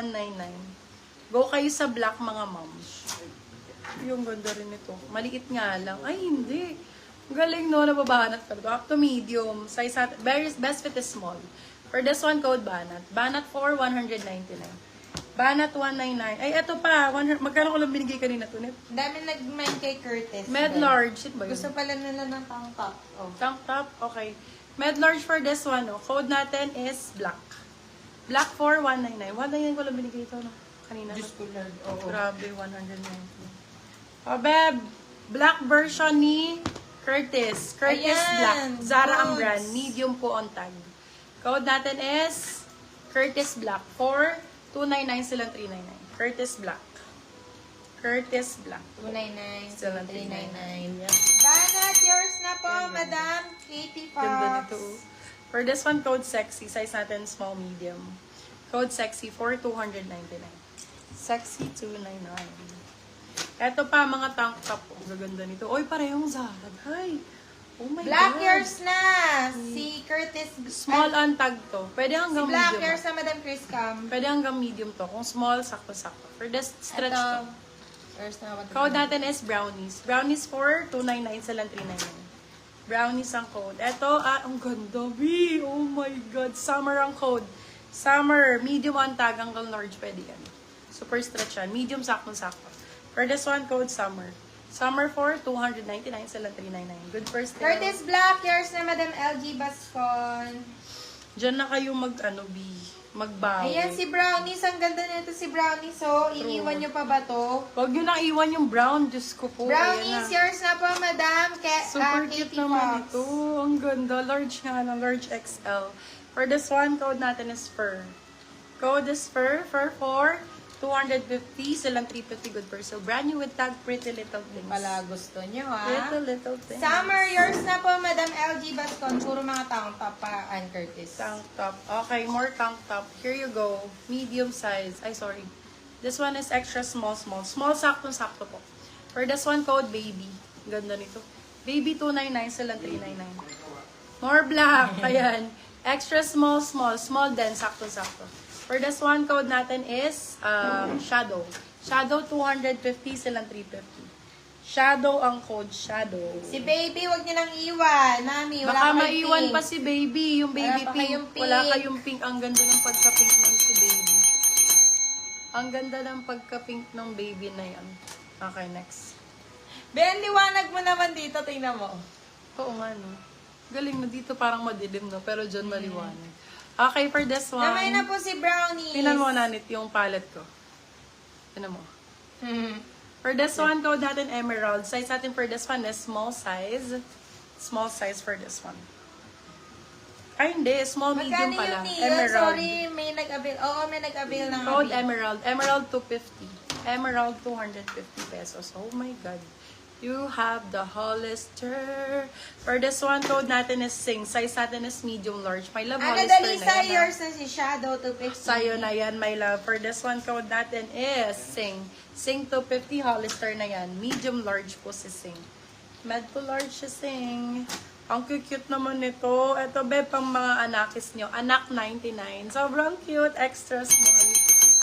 199. Go kayo sa black, mga moms. Yung ganda rin ito. Maliit nga lang. Ay, hindi. Galing, no? Nababanat ka. Up to medium. Size at, best fit is small. For this one, code Banat. Banat for 199. Banat 199. Ay, eto pa. Magkano ko lang binigay kanina to, Net? Dami nag-mind kay Curtis. Med large. Ito ba yun? Gusto pala nila ng tank top. Oh. Tank top? Okay. Med large for this one, no? Code natin is black. Black for 199. 199 ko lang binigay ito, no? Kanina. Diyos ko, Lord. Oo. Grabe, 190. Oh, Beb. Black version ni Curtis. Curtis Ayan, Black. Zara ang goods. brand. Medium po on tag. Code natin is Curtis Black. For 299 silang 399. Curtis Black. Curtis Black. 299, Silang 399. 399. Yeah. Banat, yours na po, Madam Katie Fox. Ganda nito. For this one, code sexy. Size natin small, medium. Code sexy for 299. Sexy 299. Eto pa, mga tank top. Ang gaganda nito. Oy, parehong Zara. Hi. Oh my Black God. yours na. Si Curtis. Small on tag to. Pwede Si hanggang Black medium. yours na, Madam Chris Cam. Pwede hanggang medium to. Kung small, sakto-sakto. For this stretch to. Ito. Yours na. Code natin is brownies. Brownies for 299 silang 399. Brownies ang code. Eto, ang ganda, B. Oh my God. Summer ang code. Summer. Medium on tag hanggang large. Pwede yan. Super stretch yan. Medium, sakto-sakto. For this one, code summer. Summer for 299 silang 399. Good first day. Curtis Black, yours na, Madam LG Bascon. Diyan na kayo magbawi. Ayan, si Brownies. Ang ganda nito si Brownies. So, iiwan nyo pa ba to? Huwag nyo nang iwan yung brown. Diyos ko po. Brownies, Ayan na. yours na po, Madam Super cute Katie naman Fox. ito. Ang ganda. Large nga lang. Large XL. For this one, code natin is fur. Code is fur. Fur for 250. Silang 350. Good for so. Brand new with tag. Pretty little things. Pala gusto nyo, ha? Little things. Summer, yours na po, Madam LG Bascon. Puro mga tank top pa, Ann Curtis. Tank top. Okay, more tank top. Here you go. Medium size. Ay, sorry. This one is extra small. Small, sakto-sakto po. For this one, code baby. Ganda nito. Baby 299 silang 399. More black. Ayan. Extra small. Small din, sakto-sakto. For this one, code natin is shadow. Shadow 250 silang 350. Shadow ang code, shadow. Si baby, wag niyo nang iwan. Mami, wala Baka pa kayong maiwan pink. pa si baby, yung baby Wala pa pink. kayong pink. Wala kayong pink. Ang ganda ng pagka-pink ng si baby. Ang ganda ng pagka-pink ng baby na yan. Okay, next. Ben, liwanag mo naman dito. Tingnan mo. Oo nga, no. Galing na dito, parang madilim, no? Pero dyan maliwanag. Okay, for this one. Namay na po si Brownies. Tingnan mo, Nanit, yung palette ko. Tingnan mo. For this one, code natin emerald. Size natin for this one is small size. Small size for this one. Ay, hindi. Small, medium Magkano pala. yung Neil? Emerald. Sorry, may nag-avail. Oo, may nag-avail ng Code avail. emerald. Emerald 250. Emerald 250 pesos. Oh my God. You have the Hollister. For this one, code natin is sing. Size natin is medium large. My love, Ano, Hollister dali na sa yan, yours na si Shadow 250. Sa'yo na yan, my love. For this one, code natin is Sing. Sing 250, Hollister na yan. Medium large po si Sing. Med to large si Sing. Ang cute naman nito. Ito, be, pang mga anakis nyo. Anak 99. Sobrang cute. Extra small.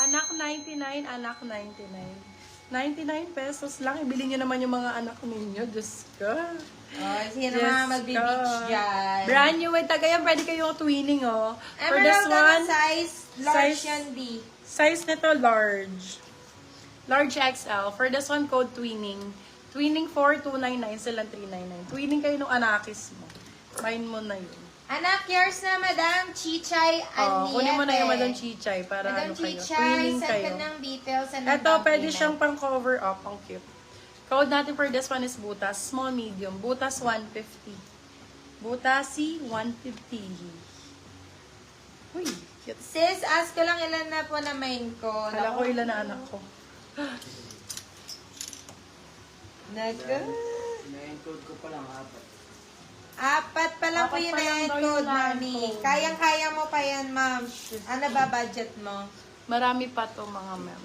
Anak 99, anak 99. 99 pesos lang. Ibili nyo naman yung mga anak ninyo. Diyos ko. Oh, sino naman magbe-beach dyan? Brand new. Wait, tagayan. Pwede kayong twinning, oh. For this Emerald ano one, size? Large size- yan, B. size nito, large. Large XL. For this one, code twinning. Twinning for 299 silang 399. Twinning kayo nung anakis mo. Mine mo na yun. Anak, yours na, Madam Chichay Aniete. Kunin mo na yung Madam Chichay para Madam ano kayo. Chichay, Twinning send kayo. ka ng details and Ito, pwede siyang pang cover up. Ang cute. Code natin for this one is butas. Small, medium. Butas 150. Butasi 150. Uy, cute. Sis, ask ko lang ilan na po na main ko. Kala ko ilan na anak ko. Na-encode ko pa lang 4. Apat pa lang po Apat yung pa lang daw na-encode, yung mami. na-encode. Kayang-kaya mo pa yan, ma'am. Ano ba budget mo? Marami pa to mga mem.